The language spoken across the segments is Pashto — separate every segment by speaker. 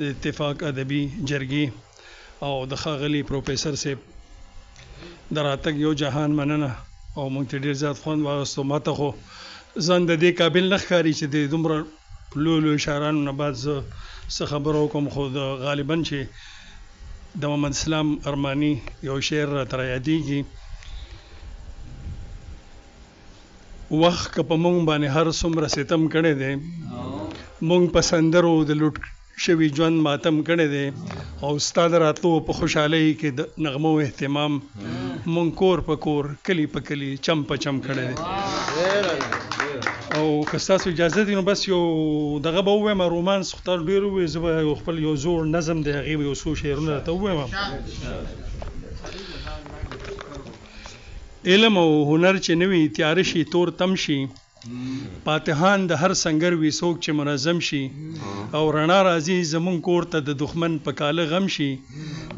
Speaker 1: د اتفاق ادبي جرګې او د ښاغلي پروفیسر صاحب د راتګ یو جهان مننه او موږ ته ډېر زیات خوند واغستو. ماته خو ځان د دې قابل نه ښکاري چې د دومره لویو لویو شاعرانو نه بعد زه څه خبره وکړم، خو غالبا چې د محمد اسلام ارماني یو شعر راته رایادېږي: وخت که په موږ باندې هر څومره ستم کړی دی، موږ په سندرو د لوټ شوي ژوند ماتم کړی دی، او ستا د راتلو په خوشحالۍ کې د نغمو اهتمام موږ کور په کور کلي په کلي چم په چم کړی دی. او که ستاسو اجازه دي نو بس یو دغه به ووایم، رومانس خو تاسو ډېر ووایي، زه به خپل یو زوړ نظم دی هغې به یو څو شعرونه راته ووایم. علم او هنر چې نه وي تیاره شي تور تم شي، فاتحان د هر سنگر وي څوک چې منظم شي، او رڼا راځي زمونږ کور ته د دښمن په کاله غم شي،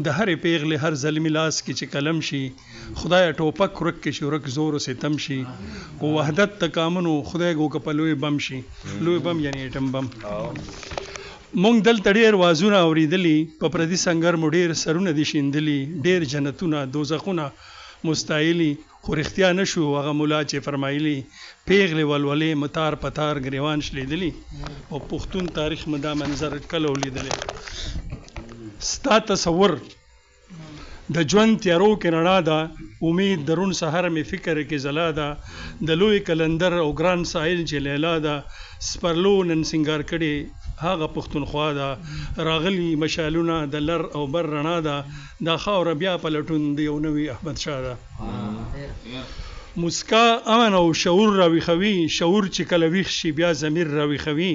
Speaker 1: د هرې پیغلې هر زلمي لاس کې چې قلم شي، خدای ټوپک ورک کې شي ورک زور و ستم شي، په وحدت تکامنو خدای ګو که په لوی بم شي. لوی بم یعنی ایټم بم. مونږ دلته ډېر وازونه اورېدلي، په پردي سنګر مو ډېر سرونه دي شیندلي، ډېر جنتونه دوزخونه مستایلي، خو رښتیا نه شو هغه ملا چې فرمایلي، پیغلې ولولې متار پتار ګریوان شلیدلي، او پښتون تاریخ مې دا منظر کله ولیدلی. ستا تصور د ژوند تیارو کې رڼا ده، امید درون سحر مې فکر کې ځلا ده، د لوی کلندر او ګران ساحل چې لیلا ده، سپرلو نن سینګار کړي هغه پښتونخوا ده، راغلي مشالونه د لر او بر رڼا ده، دا خاوره بیا پلټون د یو نوي احمد شاه ده. مسکا امن او شعور راویښوي، شعور چې کله ویښ شي بیا ضمیر راویښوي،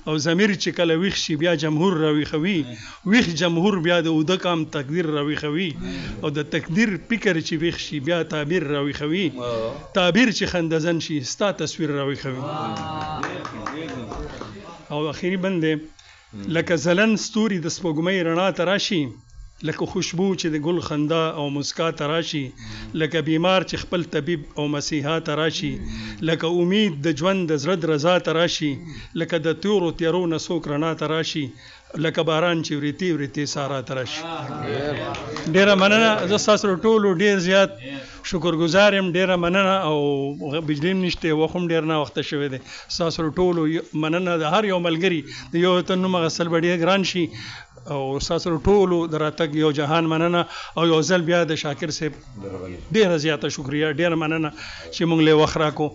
Speaker 1: او ضمیر چې کله ویښ شي بیا جمهور راویښوي، ویښ جمهور بیا د اوده کام تقدیر راویښوي، او د تقدیر فکر چې ویښ شي بیا تعبیر راویښوي، تعبیر چې خندزن شي ستا تصویر راویښوي. او اخیری بند دی: لکه ځلند ستوري د سپوږمۍ رڼا ته راشي، لکه خوشبو چې د ګل خندا او مسکا ته راشي، لکه بیمار چې خپل طبیب او مسیحا ته راشي، لکه امید د ژوند د زړه رضا ته راشي، لکه د تیورو تیارو نه څوک رڼا ته راشي، لکه باران چې وریتي وریتي سارا ته راشي. ډېره مننه. زه ستاسو ټولو ډېر زیات شکرګزار یم. ډېره مننه. او بجلی هم نشته، وخت هم ډېر ناوخته شوی دی. ستاسو ټولو مننه. د هر یو ملګري د یو تن نوم اخیستل به ډېر ګران شي، او ستاسو ټولو د راتګ یو جهان مننه. او یو ځل بیا د شاکر صاحب ډېره زیاته شکریه، ډېره مننه چې موږ له وخت راکو.